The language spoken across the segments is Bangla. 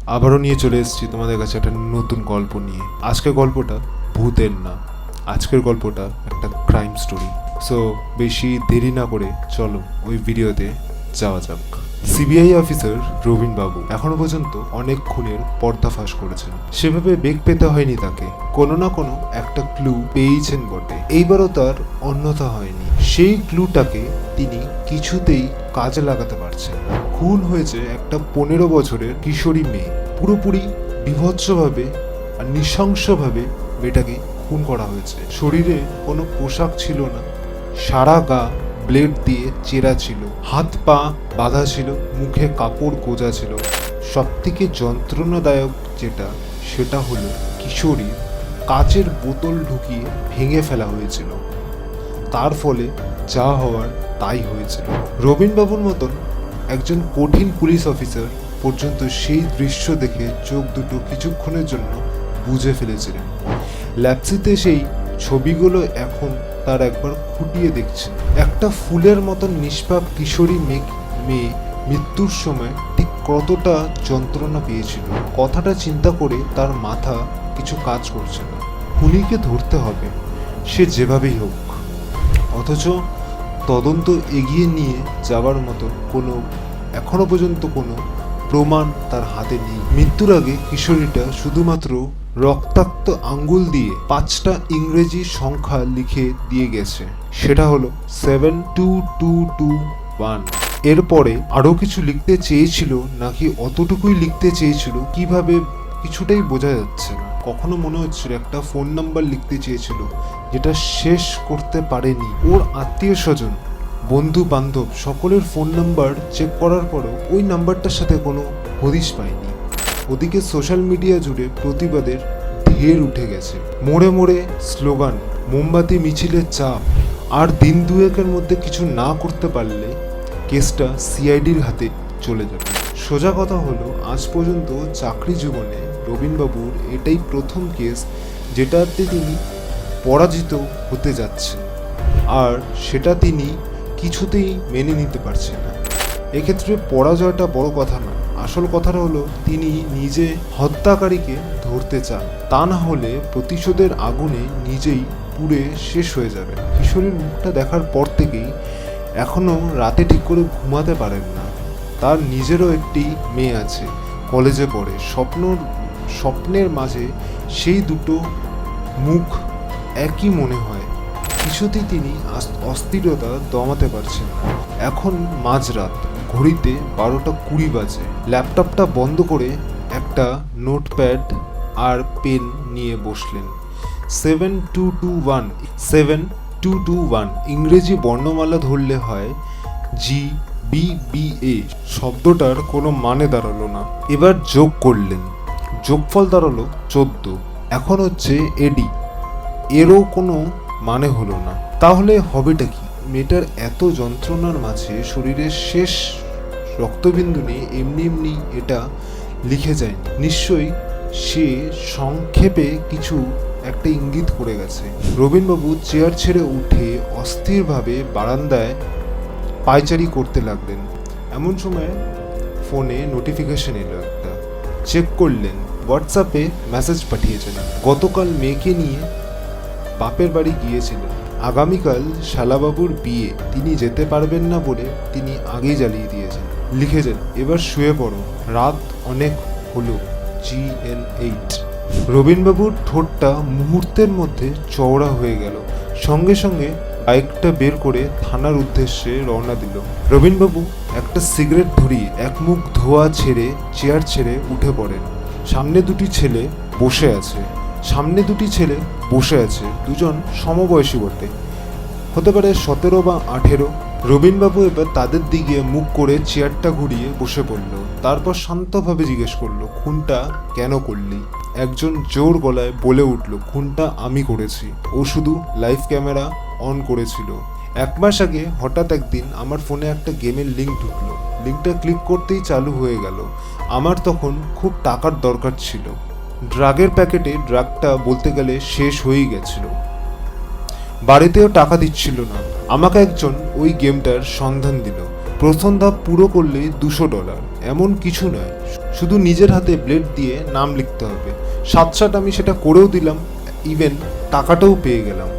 আবারও নিয়ে চলে এসেছি তোমাদের কাছে একটা নতুন গল্প নিয়ে। আজকের গল্পটা ভূতের না, আজকের গল্পটা একটা ক্রাইম স্টোরি। সো বেশি দেরি না করে চলো ওই ভিডিওতে যাওয়া যাক। সিবিআই অফিসার রবিন বাবু এখনো পর্যন্ত অনেক খুনের পর্দাফাশ করেছেন। সেভাবে বেগ পেতে হয়নি তাকে, কোনো না কোনো একটা ক্লু পেয়েছেন বটে। এইবারও তার অন্যথা হয়নি। সেই ক্লুটাকে তিনি কিছুতেই কাজে লাগাতে পারছেন না। খুন হয়েছে একটা 15 বছরের কিশোরী মেয়ে। পুরোপুরি বিভৎসভাবে আর নৃশংসভাবে মেয়েটাকে খুন করা হয়েছে। শরীরে কোনো পোশাক ছিল না, সারা গা ব্লেড দিয়ে চেরা ছিল, হাত পা বাঁধা ছিল, মুখে কাপড় গোজা ছিল। সবথেকে যন্ত্রণাদায়ক যেটা, সেটা হলো কিশোরীর কাচের বোতল ঢুকিয়ে ভেঙে ফেলা হয়েছিল। তার ফলে যা হওয়ার তাই হয়েছিল। রবিন বাবুর মতন একজন কঠিন পুলিশ অফিসার পর্যন্ত সেই দৃশ্য দেখে চোখ দুটো কিছুক্ষণের জন্য বুঝে ফেলেছিলেন। ল্যাপসিতে সেই ছবিগুলো এখন তার একবার খুঁটিয়ে দেখছেন। একটা ফুলের মতন নিষ্পাপ কিশোরী মেয়ে মৃত্যুর সময় ঠিক কতটা যন্ত্রণা পেয়েছিল, কথাটা চিন্তা করে তার মাথা কিছু কাজ করছে না। খুনিকে ধরতে হবে, সে যেভাবেই হোক। অথচ তদন্ত এগিয়ে নিয়ে যাবার মতন এখনো পর্যন্ত কোনো প্রমাণ তার হাতে নেই। মৃত্যুর আগে কিশোরীটা শুধুমাত্র রক্তাক্ত আঙ্গুল দিয়ে 5টা ইংরেজি সংখ্যা লিখে দিয়ে গেছে। সেটা হলো 72221। এরপরে আরও কিছু লিখতে চেয়েছিল নাকি অতটুকুই লিখতে চেয়েছিল কিভাবে কিছুটাই বোঝা যাচ্ছে না। কখনো মনে হচ্ছিল একটা ফোন নাম্বার লিখতে চেয়েছিল, যেটা শেষ করতে পারেনি। ওর আত্মীয় স্বজন, বন্ধু বান্ধব সকলের ফোন নাম্বার চেক করার পরও ওই নাম্বারটার সাথে কোনো হদিশ পায়নি। ওদিকে সোশ্যাল মিডিয়া জুড়ে প্রতিবাদের ঢের উঠে গেছে। মোড়ে মোড়ে স্লোগান, মোমবাতি মিছিলের চাপ। আর দিন দুয়েকের মধ্যে কিছু না করতে পারলে কেসটা সিআইডির হাতে চলে যাবে। সোজা কথা হলো, আজ পর্যন্ত চাকরি জীবনে রবিনবাবুর এটাই প্রথম কেস যেটাতে তিনি পরাজিত হতে যাচ্ছেন, আর সেটা তিনি কিছুতেই মেনে নিতে পারছেন না। এক্ষেত্রে পরাজয়টা বড় কথা না, আসল কথাটা হলো তিনি নিজে হত্যাকারীকে ধরতে চান। তা না হলে প্রতিশোধের আগুনে নিজেই পুড়ে শেষ হয়ে যাবেন। কিশোরীর মুখটা দেখার পর থেকেই এখনো রাতে ঠিক করে ঘুমাতে পারেন না। তার নিজেরও একটি মেয়ে আছে, কলেজে পড়ে। স্বপ্নের মাঝে সেই দুটো মুখ একই মনে হয়। কিছুতেই তিনি অস্থিরতা দমাতে পারছেন না। এখন মাঝরাত, ঘড়িতে 12টা 20 বাজে। ল্যাপটপটা বন্ধ করে একটা নোটপ্যাড আর পেন নিয়ে বসলেন। 7221 ইংরেজি বর্ণমালা ধরলে হয় GBBA। শব্দটার কোনো মানে দাঁড়ালো না। এবার যোগ করলেন, যোগফল দাঁড়ালো 14। এখন হচ্ছে এডি, এরও কোনো মানে হলো না। তাহলে হবেটা কি? মেয়েটার এত যন্ত্রণার মাঝে শরীরের শেষ রক্তবিন্দু নিয়ে এমনি এটা লিখে যায়নি। নিশ্চয়ই সে সংক্ষেপে কিছু একটা ইঙ্গিত করে গেছে। রবিনবাবু চেয়ার ছেড়ে উঠে অস্থিরভাবে বারান্দায় পায়চারি করতে লাগলেন। এমন সময় ফোনে নোটিফিকেশন এলো একটা। চেক করলেন, হোয়াটসঅ্যাপে মেসেজ পাঠিয়েছেন। গতকাল মেয়েকে নিয়ে বাপের বাড়ি গিয়েছিলেন। আগামীকাল শালাবাবুর বিয়ে, তিনি যেতে পারবেন না বলে তিনি আগেই জ্বালিয়ে দিয়েছেন। লিখেছেন, এবার শুয়ে পড়ো, রাত অনেক হলো, GN8। রবিনবাবুর ঠোঁটটা মুহূর্তের মধ্যে চওড়া হয়ে গেল। সঙ্গে সঙ্গে বাইকটা বের করে থানার উদ্দেশ্যে রওনা দিল। রবিনবাবু একটা সিগারেট ধরিয়ে এক মুখ ধোয়া ছেড়ে চেয়ার ছেড়ে উঠে পড়েন। সামনে দুটি ছেলে বসে আছে। দুজন সমবয়সী বটে, হতে পারে 17 বা 18। রবিনবাবু এবার তাদের দিকে মুখ করে চেয়ারটা ঘুরিয়ে বসে পড়ল। তারপর শান্তভাবে জিজ্ঞেস করলো, খুনটা কেন করলি? একজন জোর গলায় বলে উঠল, খুনটা আমি করেছি। ও শুধু লাইভ ক্যামেরা অন করেছিল। 1 মাস আগে হঠাৎ একদিন আমার ফোনে একটা গেমের লিঙ্ক ঢুকলো। লিঙ্কটা ক্লিক করতেই চালু হয়ে গেল। আমার তখন খুব টাকার দরকার ছিল। ড্রাগের প্যাকেটে ড্রাগটা বলতে গেলে শেষ হয়েই গেছিল। বাড়িতেও টাকা দিচ্ছিল না। আমাকে একজন ওই গেমটার সন্ধান দিল। প্রথম ধাপ পুরো করলেই $200। এমন কিছু নয়, শুধু নিজের হাতে ব্লেড দিয়ে নাম লিখতে হবে। সাথে আমি সেটা করেও দিলাম, ইভেন টাকাটাও পেয়ে গেলাম।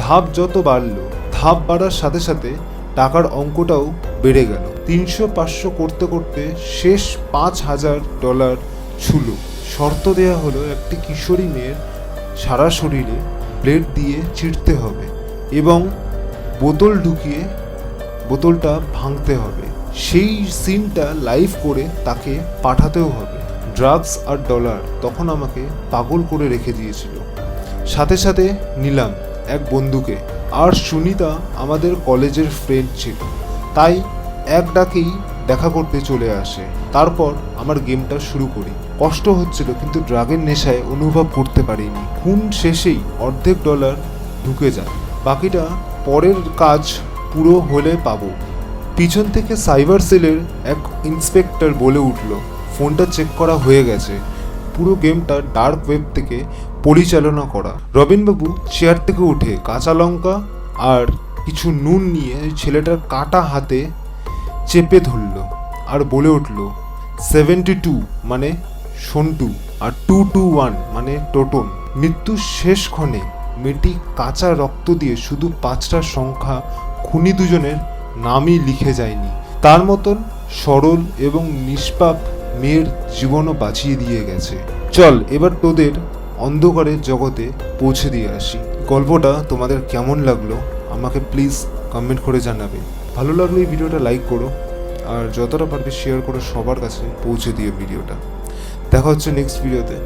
ধাপ যত বাড়লো, ধাপ বাড়ার সাথে সাথে টাকার অঙ্কটাও বেড়ে গেল। 300-500 করতে করতে শেষ $5000 ছুলো। শর্ত দেয়া হলো একটি কিশোরী মেয়ের সারা শরীরে ব্লেড দিয়ে চিরতে হবে এবং বোতল ঢুকিয়ে বোতলটা ভাঙতে হবে। সেই সিনটা লাইভ করে তাকে পাঠাতেও হবে। ড্রাগস আর ডলার তখন আমাকে পাগল করে রেখে দিয়েছিল। সাথে সাথে নিলাম এক বন্ধুকে, আর সুনিতা আমাদের কলেজের ফ্রেন্ড ছিল, তাই এক ডাকেই দেখা করতে চলে আসে। তারপর আমার গেমটা শুরু করি। কষ্ট হচ্ছিল কিন্তু ড্রাগের নেশায় অনুভব করতে পারিনি। খুন শেষেই অর্ধেক ডলার ঢুকে যায়, বাকিটা পরের কাজ পুরো হলে পাবো। পিছন থেকে সাইবার সেলের এক ইন্সপেক্টর বলে উঠল, ফোনটা চেক করা হয়ে গেছে। পুরো গেমটা ডার্ক ওয়েব থেকে পরিচালনা করা। রবিনবাবু চেয়ার থেকে উঠে কাঁচা লঙ্কা আর কিছু নুন নিয়ে ছেলেটার কাটা হাতে চেপে ধরল আর বলে উঠল, 72 মানে সন্টু আর 221 মানে টোটন। মৃত্যুর শেষ ক্ষণে মেয়েটি কাঁচা রক্ত দিয়ে শুধু 5টা সংখ্যা খুনি দুজনের নামই লিখে যায়নি, তার মতন সরল এবং নিষ্পাপ মেয়ের জীবনও বাঁচিয়ে দিয়ে গেছে। চল এবার তোদের অন্ধকারের জগতে পৌঁছে দিয়ে আসি। গল্পটা তোমাদের কেমন লাগলো আমাকে প্লিজ কমেন্ট করে জানাবে। ভালো লাগলে এই ভিডিওটা লাইক করো আর যতটা পারবে শেয়ার করো, সবার কাছে পৌঁছে দিও ভিডিওটা। দেখা হচ্ছে নেক্সট ভিডিওতে।